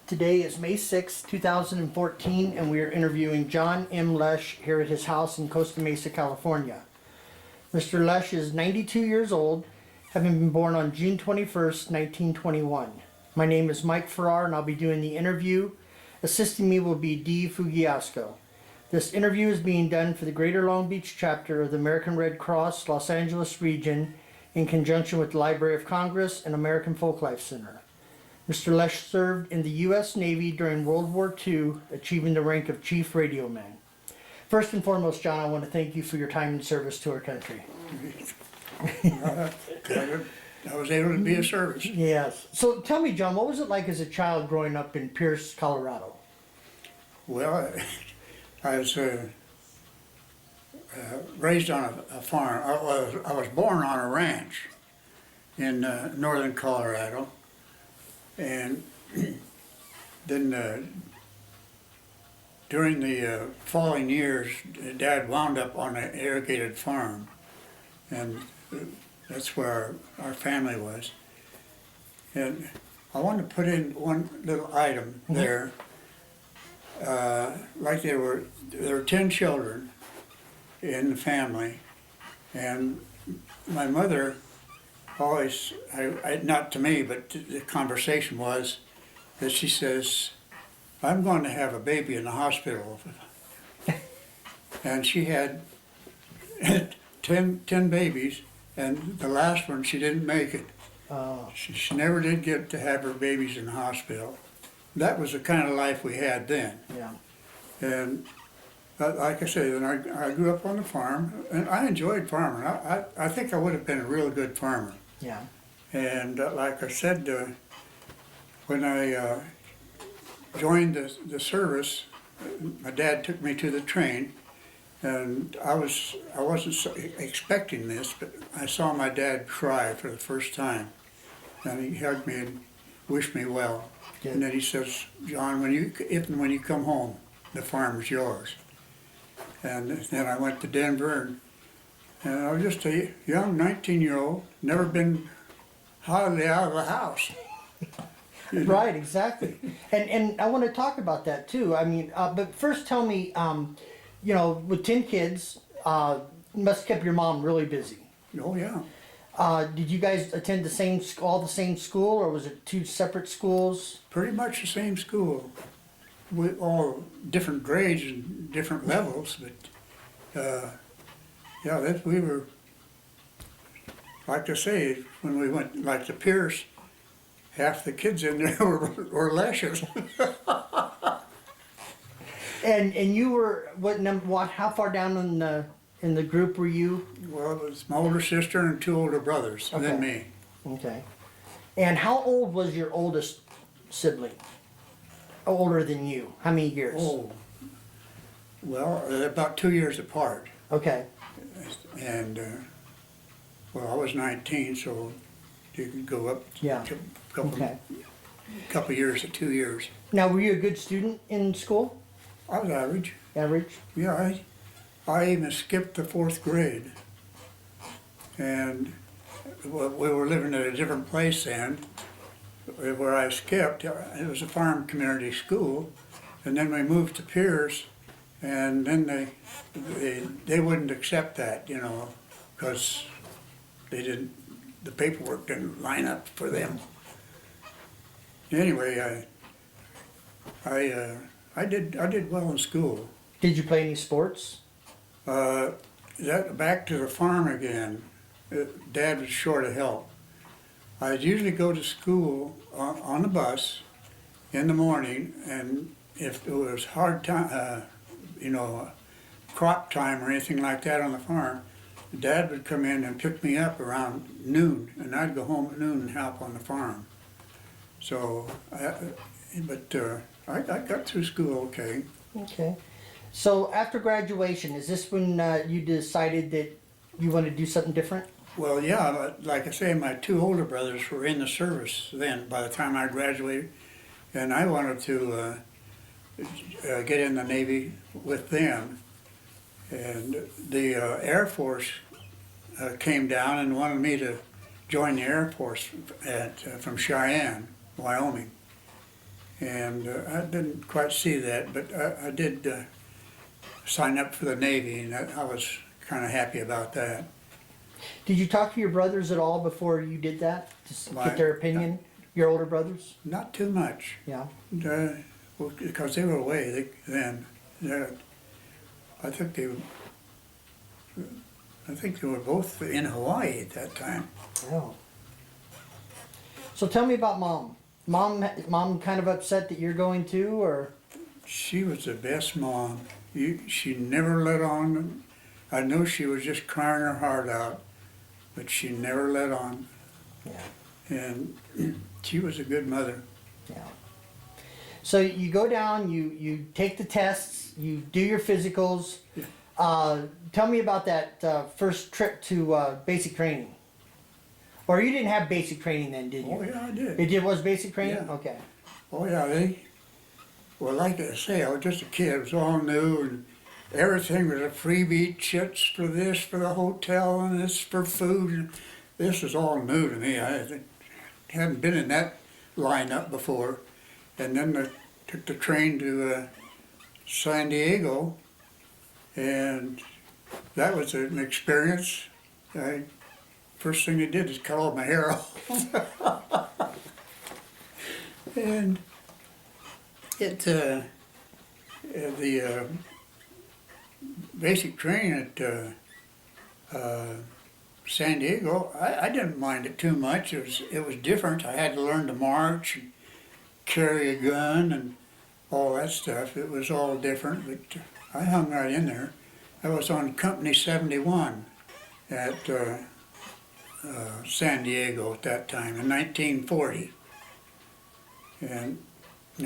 Today is May 6, 2014, and we are interviewing John M. Lesh here at his house in Costa Mesa, California. Mr. Lesh is 92 years old, having been born on June 21st, 1921. My name is Mike Farrar, and I'll be doing the interview. Assisting me will be Dee Fugiasco. This interview is being done for the Greater Long Beach chapter of the American Red Cross Los Angeles region in conjunction with the Library of Congress and American Folklife Center. Mr. Lesh served in the U.S. Navy during World War II, achieving the rank of Chief Radio Man. First and foremost, John, I want to thank you for your time and service to our country. I was able to be of service. Yes. So tell me, John, what was it like as a child growing up in Pierce, Colorado? Well, I was raised on a farm. I was born on a ranch in northern Colorado. And then during the following years, Dad wound up on an irrigated farm, and that's where our family was. And I want to put in one little item there. Like there were 10 children in the family, and my mother always, not to me, but the conversation was that she says, I'm going to have a baby in the hospital. And she had 10 babies, and the last one, she didn't make it. Oh. She never did get to have her babies in the hospital. That was the kind of life we had then. Yeah. And like I said, I grew up on the farm, and I enjoyed farming. I think I would have been a real good farmer. Yeah. And like I said, when I joined the service, my dad took me to the train, and I wasn't so expecting this, but I saw my dad cry for the first time, and he hugged me and wished me well. Good. And then he says, John, when you come home, the farm's yours. And then I went to Denver, and I was just a young 19-year-old, never been hardly out of the house. Right, exactly. And I want to talk about that too. I mean, but first tell me, with 10 kids, you must have kept your mom really busy. Oh, yeah. Did you guys attend all the same school, or was it two separate schools? Pretty much the same school, with all different grades and different levels, but yeah, we were, like I say, when we went like to Pierce, half the kids in there were Leshes. And you were how far down in the group were you? Well, it was my older sister and 2 older brothers, and then me. Okay. And how old was your oldest sibling? Older than you? How many years? Oh, well, about 2 years apart. Okay. And well, I was 19, so you can go up Yeah. a couple years to 2 years. Now, were you a good student in school? I was average. Average? Yeah, I even skipped the 4th grade. And we were living at a different place then, where I skipped. It was a farm community school, and then we moved to Pierce, and then they wouldn't accept that, because the paperwork didn't line up for them. Anyway, I did well in school. Did you play any sports? Back to the farm again. Dad was short of help. I'd usually go to school on the bus in the morning, and if it was hard time, crop time or anything like that on the farm, Dad would come in and pick me up around noon, and I'd go home at noon and help on the farm. So, I got through school okay. Okay. So after graduation, is this when you decided that you want to do something different? Well, yeah, like I say, my 2 older brothers were in the service then by the time I graduated, and I wanted to get in the Navy with them. And the Air Force came down and wanted me to join the Air Force from Cheyenne, Wyoming. And I didn't quite see that, but I did sign up for the Navy, and I was kind of happy about that. Did you talk to your brothers at all before you did that? Just Why? get their opinion? Your older brothers? Not too much, Yeah. well, because they were away then. I think they were both in Hawaii at that time. Oh. So tell me about mom. Mom kind of upset that you're going too, or? She was the best mom. She never let on. I know she was just crying her heart out, but she never let on. Yeah. And she was a good mother. Yeah. So you go down, you take the tests, you do your physicals. Tell me about that first trip to basic training. Or you didn't have basic training then, did you? Oh yeah, I did. It was basic training? Yeah. Okay. Oh yeah, well, like I say, I was just a kid. It was all new, and everything was a freebie. Chits for this, for the hotel, and this for food. And this was all new to me. I hadn't been in that lineup before. And then I took the train to San Diego, and that was an experience. First thing they did is cut all my hair off. And the basic training at San Diego, I didn't mind it too much. It was different. I had to learn to march and carry a gun and all that stuff. It was all different, but I hung right in there. I was on Company 71 at San Diego at that time in 1940. And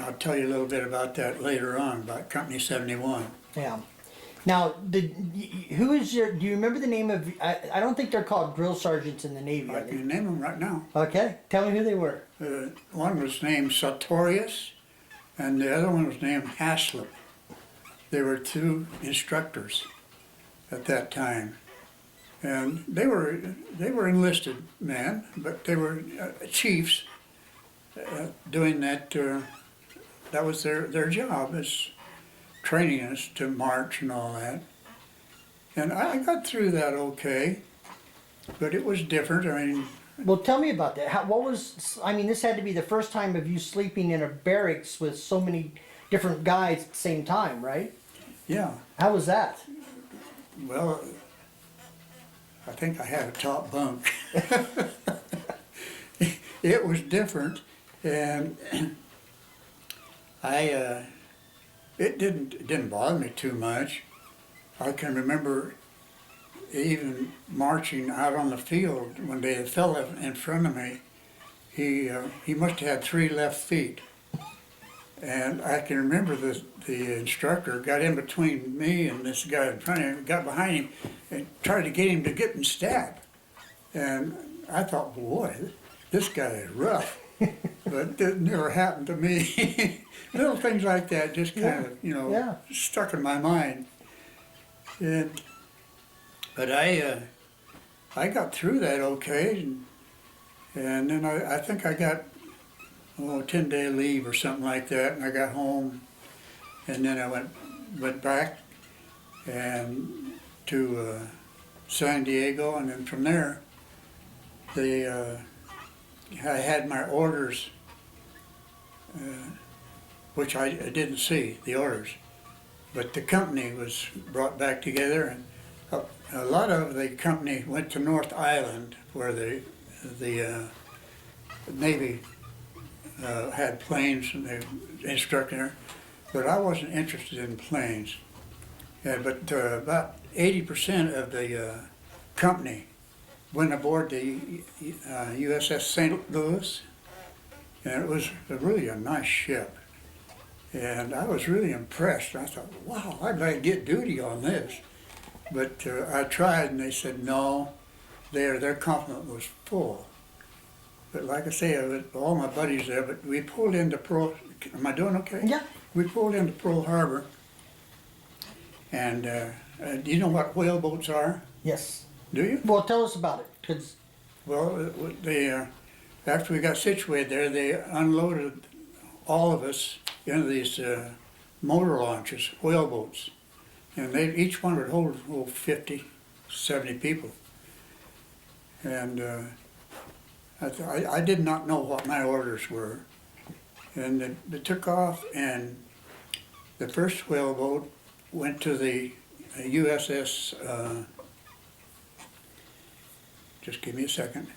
I'll tell you a little bit about that later on, about Company 71. Yeah. Now, do you remember the name of, I don't think they're called drill sergeants in the Navy, I are they? can name them right now. Okay, tell me who they were. One was named Sartorius, and the other one was named Haslip. They were two instructors at that time. And they were enlisted men, but they were chiefs doing that. That was their job, is training us to march and all that. And I got through that okay, but it was different. I mean, Well, tell me about that. This had to be the first time of you sleeping in a barracks with so many different guys at the same time, right? yeah. How was that? Well, I think I had a top bunk. It was different, and it didn't bother me too much. I can remember even marching out on the field one day. A fella in front of me, he must have had 3 left feet, and I can remember the instructor got in between me and this guy in front of him, got behind him, and tried to get him to get in step. And I thought, boy, this guy is rough. But it never happened to me. Little things like that just kind of, Yeah. stuck in my mind. But I got through that okay, and then I think I got 10-day leave or something like that, and I got home, and then I went back and to San Diego, and then from there, I had my orders, which I didn't see, the orders, but the company was brought back together, and a lot of the company went to North Island, where the Navy had planes, and they instructed her, but I wasn't interested in planes. But about 80% of the company went aboard the USS St. Louis, and it was really a nice ship. And I was really impressed. I thought, wow, I'd like to get duty on this. But I tried, and they said no, their complement was full. But like I say, all my buddies there, but we pulled into Pearl, am I doing okay? Yeah. We pulled into Pearl Harbor, and do you know what whaleboats are? Yes. Do you? Well, tell us about it, 'cause Well, they after we got situated there, they unloaded all of us into these motor launches, whaleboats. And each one would hold 50, 70 people. And I did not know what my orders were. And they took off, and the first whaleboat went to the USS, just give me a second.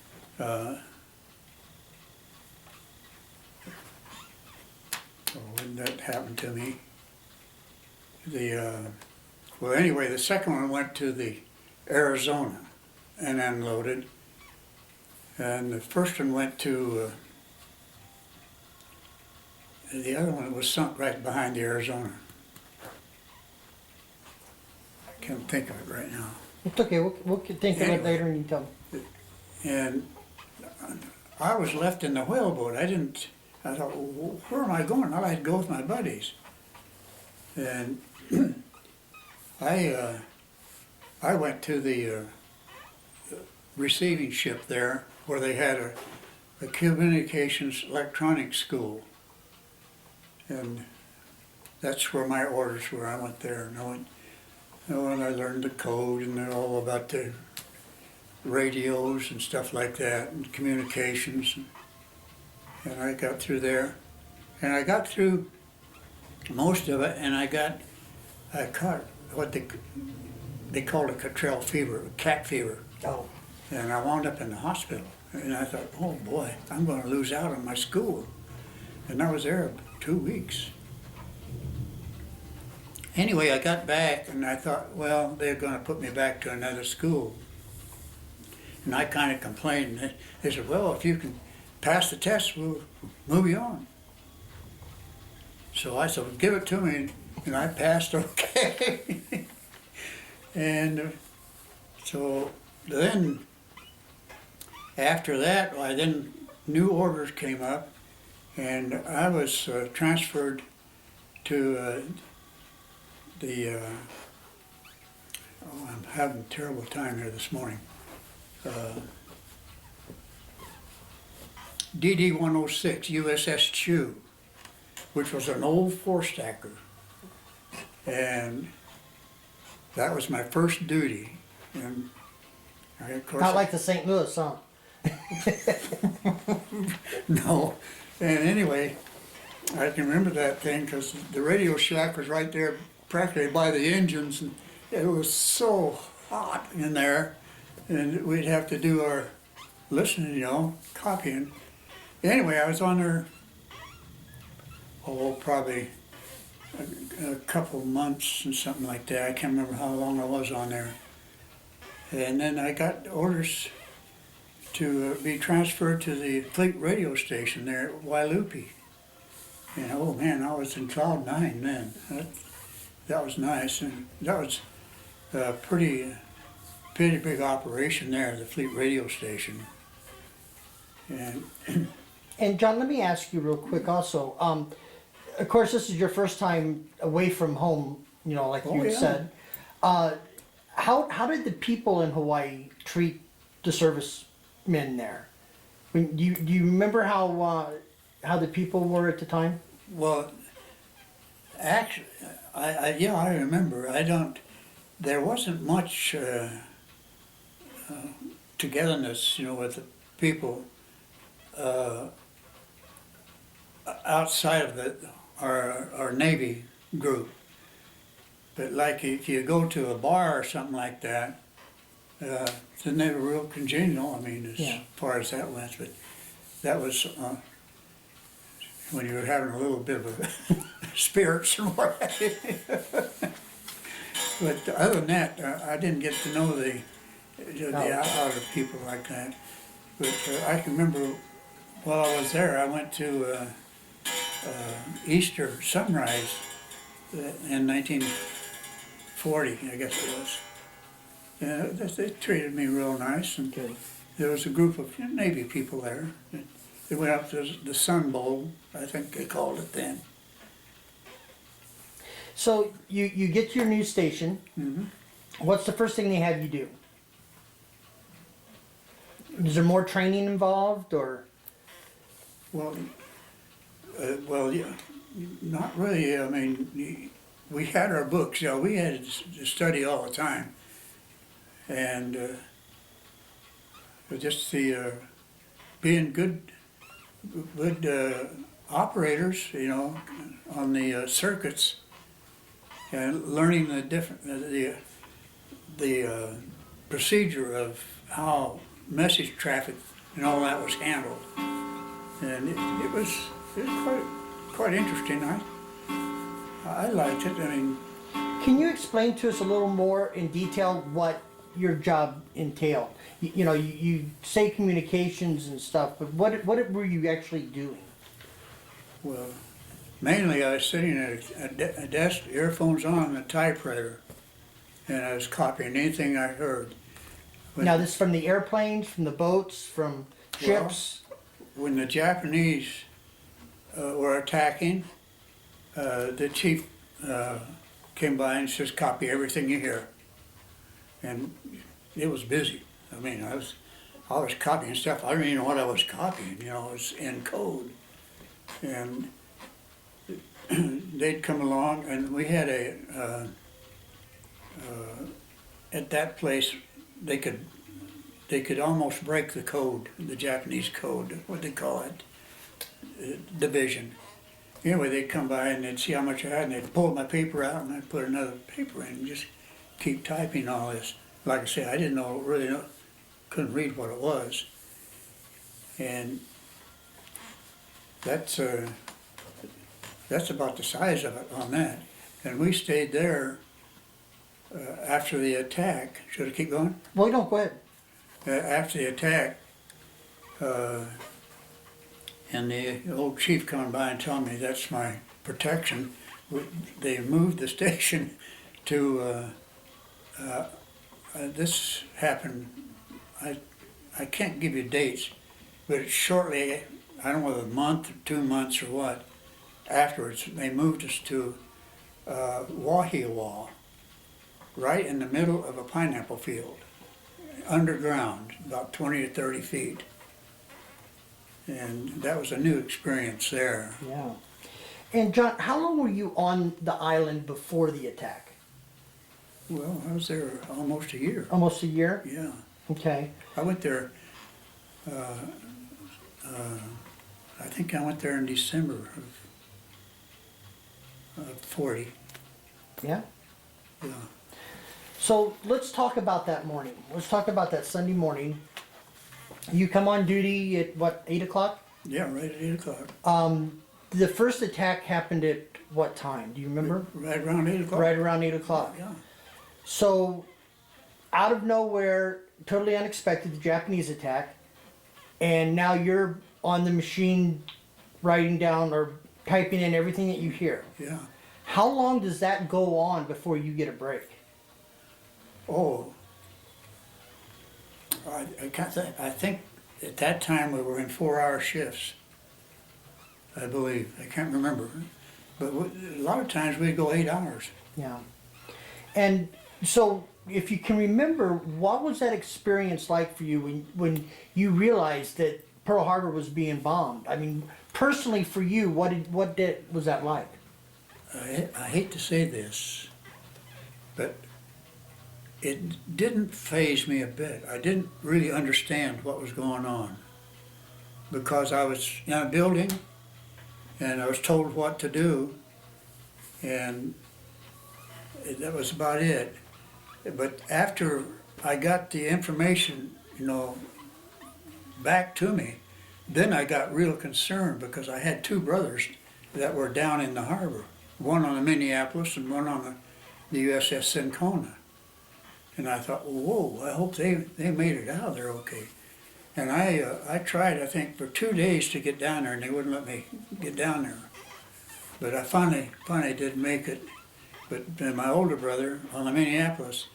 When that happened to me. Well, anyway, the second one went to the Arizona and unloaded. And the first one went to, the other one was sunk right behind the Arizona. I can't think of it right now. It's okay, we'll think of it Anyway. later and you tell me. And I was left in the whaleboat. I thought, well, where am I going? I like to go with my buddies. And I went to the receiving ship there where they had a communications electronics school. And that's where my orders were. I went there and I learned the code and all about the radios and stuff like that and communications. And I got through there. And I got through most of it, and I caught what they called a Cottrell fever, cat fever. Oh. And I wound up in the hospital. And I thought, oh boy, I'm going to lose out on my school. And I was there 2 weeks. Anyway, I got back and I thought, well, they're going to put me back to another school. And I kind of complained. They said, well, if you can pass the test, we'll move you on. So I said, well, give it to me. And I passed okay. And so then, after that, then new orders came up, and I was transferred to I'm having a terrible time here this morning. DD 106 USS Chew, which was an old four-stacker. And that was my first duty. And of course, Not like the St. Louis, huh? no. And anyway, I can remember that thing because the radio shack was right there practically by the engines, and it was so hot in there, and we'd have to do our listening, copying. Anyway, I was on there, probably a couple months and something like that. I can't remember how long I was on there. And then I got orders to be transferred to the fleet radio station there at Wailupi. And oh man, I was in cloud nine then. That was nice, and that was a pretty big operation there, the fleet radio station. And And John, let me ask you real quick also. Of course, this is your first time away from home, like you had yeah. said. How did the people in Hawaii treat the servicemen there? Do you remember how the people were at the time? well, actually, I remember. There wasn't much togetherness, with the people outside of our Navy group. But like if you go to a bar or something like that, then they were real congenial. I mean, as far as that went. But that was when you were having a little bit of a spirits and what have you. But other than that, I didn't get to know the outer people like that. But I can remember while I was there, I went to Easter sunrise in 1940, I guess it was. They treated me real nice, and Good. there was a group of Navy people there. They went up to the Sun Bowl, I think they called it then. So you get to your new station. Mm-hmm. What's the first thing they have you do? Is there more training involved, or? Well, Well, yeah, not really. I mean, we had our books. Yeah, we had to study all the time, and just the being good operators, you know, on the circuits, and learning the different the procedure of how message traffic and all that was handled, and it was quite interesting. I liked it. I mean, Can you explain to us a little more in detail what your job entailed? You know, you say communications and stuff, but what were you actually doing? well, mainly I was sitting at a desk, earphones on, a typewriter, and I was copying anything I heard. Now, this from the airplanes, from the boats, from ships? When the Japanese were attacking, the chief came by and says, "Copy everything you hear." And it was busy. I mean, I was copying stuff. I didn't even know what I was copying. You know, it was in code. And they'd come along, and we had at that place they could almost break the code, the Japanese code, what they call it, division. Anyway, they'd come by and they'd see how much I had, and they'd pull my paper out, and I'd put another paper in and just keep typing all this. Like I say, I didn't couldn't read what it was. And that's about the size of it on that. And we stayed there after the attack. Should I keep going? Well, don't go ahead. After the attack, and the old chief coming by and telling me that's my protection. They moved the station to, this happened, I can't give you dates, but it's shortly, I don't know whether a month or 2 months or what, afterwards, they moved us to Wahiawa, right in the middle of a pineapple field, underground, about 20 to 30 feet. And that was a new experience there. Yeah. And John, how long were you on the island before the attack? Well, I was there almost a year. Almost a year? Yeah. Okay. I went there, I think I went there in December of 40. Yeah. Yeah. So let's talk about that morning. Let's talk about that Sunday morning. You come on duty at what, 8 o'clock? Yeah, right at 8 o'clock. The first attack happened at what time? Do you remember? Right around 8 o'clock. Right around 8 o'clock. Yeah. So, out of nowhere, totally unexpected, the Japanese attack, and now you're on the machine writing down or typing in everything that you hear. Yeah. How long does that go on before you get a break? Oh, I can't think. I think at that time we were in 4-hour shifts, I believe. I can't remember. But a lot of times we'd go 8 hours. Yeah. And so, if you can remember, what was that experience like for you when you realized that Pearl Harbor was being bombed? I mean, personally for you, what was that like? I hate to say this, but it didn't faze me a bit. I didn't really understand what was going on because I was in a building and I was told what to do, and that was about it. But after I got the information, you know, back to me, then I got real concerned because I had 2 brothers that were down in the harbor, one on the Minneapolis and one on the USS Sincona. And I thought, whoa, I hope they made it out of there okay. And I tried, I think, for 2 days to get down there, and they wouldn't let me get down there. But I finally did make it. But then my older brother on the Minneapolis,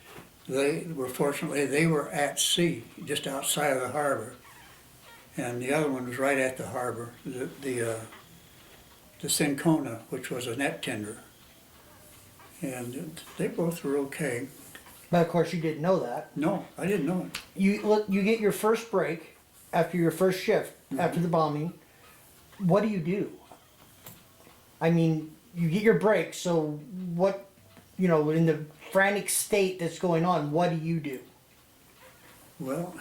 fortunately, they were at sea, just outside of the harbor. And the other one was right at the harbor, the Sincona, which was a net tender. And they both were okay. But of course, you didn't know that. No, I didn't know it. You get your first break after your first shift after the bombing. What do you do? I mean, you get your break, so what, in the frantic state that's going on, what do you do? Well,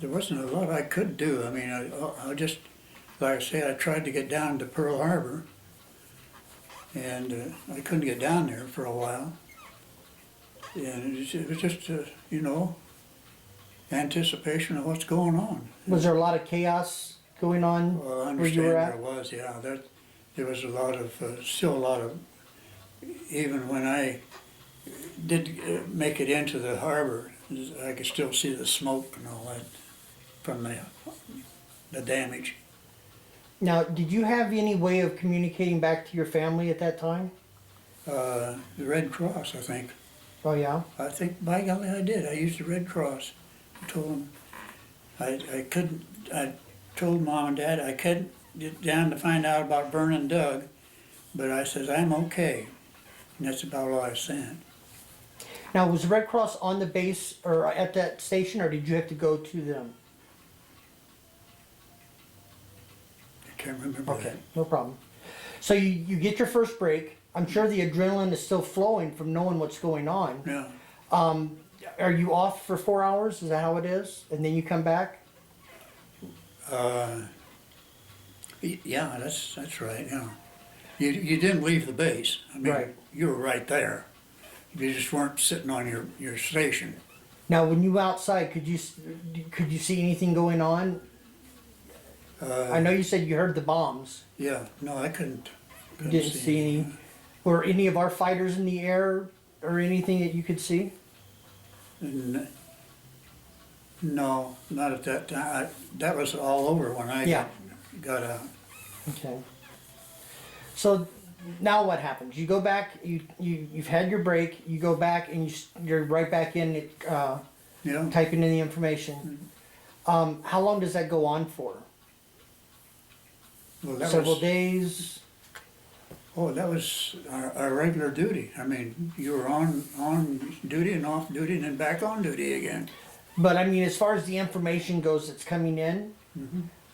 there wasn't a lot I could do. I mean, I just, like I say, I tried to get down to Pearl Harbor, and I couldn't get down there for a while. And it was just, anticipation of what's going on. Was there a lot of chaos going on Well, I where you understand were there at? was, yeah. There was a lot of, still a lot of, even when I did make it into the harbor, I could still see the smoke and all that from the damage. Now, did you have any way of communicating back to your family at that time? The Red Cross, I think. Oh, yeah? I think, by golly, I did. I used the Red Cross. I told them I couldn't, I told Mom and Dad I couldn't get down to find out about burning Doug, but I says, I'm okay. And that's about all I sent. Now, was the Red Cross on the base or at that station, or did you have to go to them? I can't remember Okay, that. no problem. So you get your first break. I'm sure the adrenaline is still flowing from knowing what's going on. Yeah. Are you off for 4 hours? Is that how it is? And then you come back? Yeah, that's right, yeah. You didn't leave the base. I mean, Right. you were right there. You just weren't sitting on your station. Now, when you were outside, could you see anything going on? I know you said you heard the bombs. Yeah, no, I couldn't You didn't see any. Were any of our fighters in the air or anything that you could see? No, not at that time. That was all over when I Yeah. got out. Okay. So now what happens? You go back. You've had your break. You go back and you're right back in Yeah. typing in the information. How long does that go on for? Well, that Several was, days. oh, that was our regular duty. I mean, you were on duty and off duty and then back on duty again. But I mean, as far as the information goes that's coming in,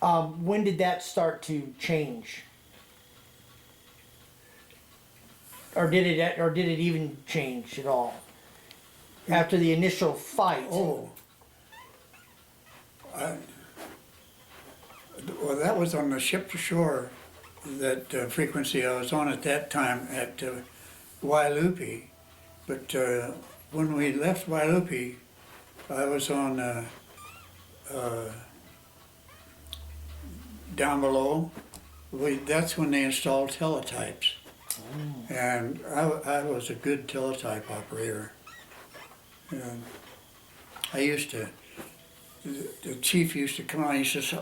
when did that start to change? Or did it even change at all? After the initial fight? Oh. Well, that was on the ship to shore, that frequency I was on at that time at Wailupi. But when we left Wailupi, I was on down below. That's when they installed teletypes. And I was a good teletype operator. And I used to, the chief used to come on, he says,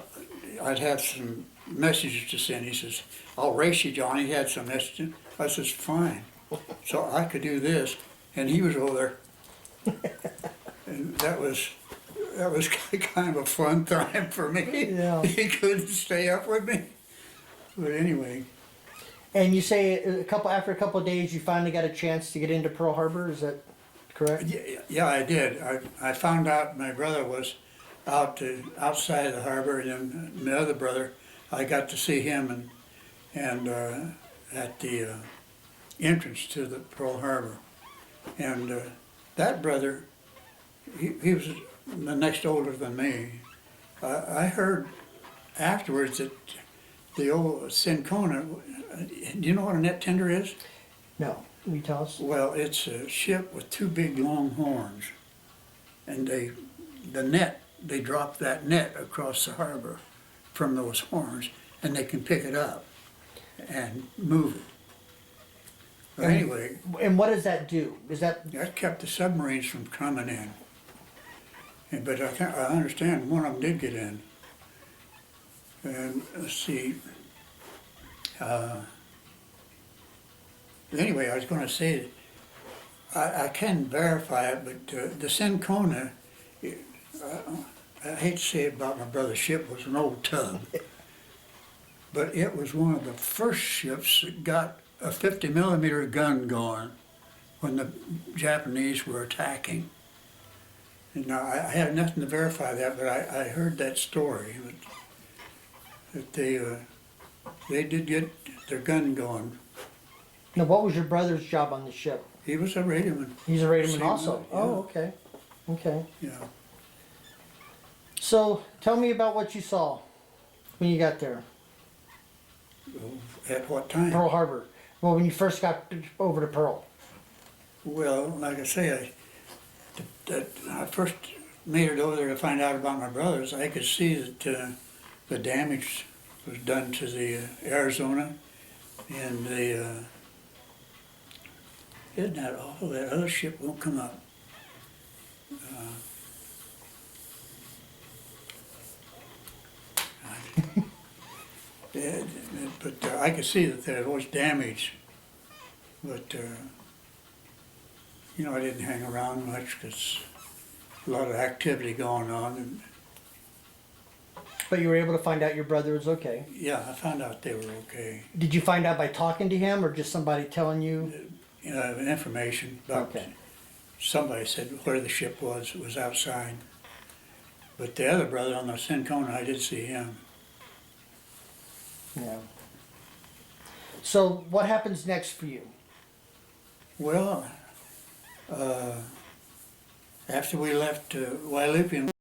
I'd have some messages to send. He says, I'll race you, John. He had some messages. I says, fine. So I could do this, and he was over there. And that was kind of a fun time for me. Yeah. He couldn't stay up with me. But anyway, And you say after a couple of days, you finally got a chance to get into Pearl Harbor. Is that correct? yeah, I did. I found out my brother was outside of the harbor, and then my other brother, I got to see him and at the entrance to the Pearl Harbor. And that brother, he was the next older than me. I heard afterwards that the old Sincona, do you know what a net tender is? No. Will you tell us? Well, it's a ship with two big long horns, and they drop that net across the harbor from those horns, and they can pick it up and move it. But anyway, And what does that do? Is that that kept the submarines from coming in. But I understand one of them did get in. And let's see. Anyway, I was going to say, I can verify it, but the Sincona, I hate to say it about my brother's ship, was an old tug. But it was one of the first ships that got a 50 millimeter gun going when the Japanese were attacking. And now I have nothing to verify that, but I heard that story that they did get their gun going. Now, what was your brother's job on the ship? He was a radioman, He's a radarman Same also. one, yeah. Oh, okay. Okay. yeah. So, tell me about what you saw when you got there, At what time? Pearl Harbor. Well, when you first got over to Pearl. Well, like I say, I first made it over there to find out about my brothers. I could see that the damage was done to the Arizona and the, isn't that awful? That other ship won't come up. Yeah, but I could see that there was damage, but you know, I didn't hang around much because a lot of activity going on, and But you were able to find out your brother was okay. yeah, I found out they were okay. Did you find out by talking to him or just somebody telling you? You know, information about, Okay. somebody said where the ship was, it was outside. But the other brother on the Sincona, I did see him. Yeah. So, what happens next for you? Well, after we left, well, I lived in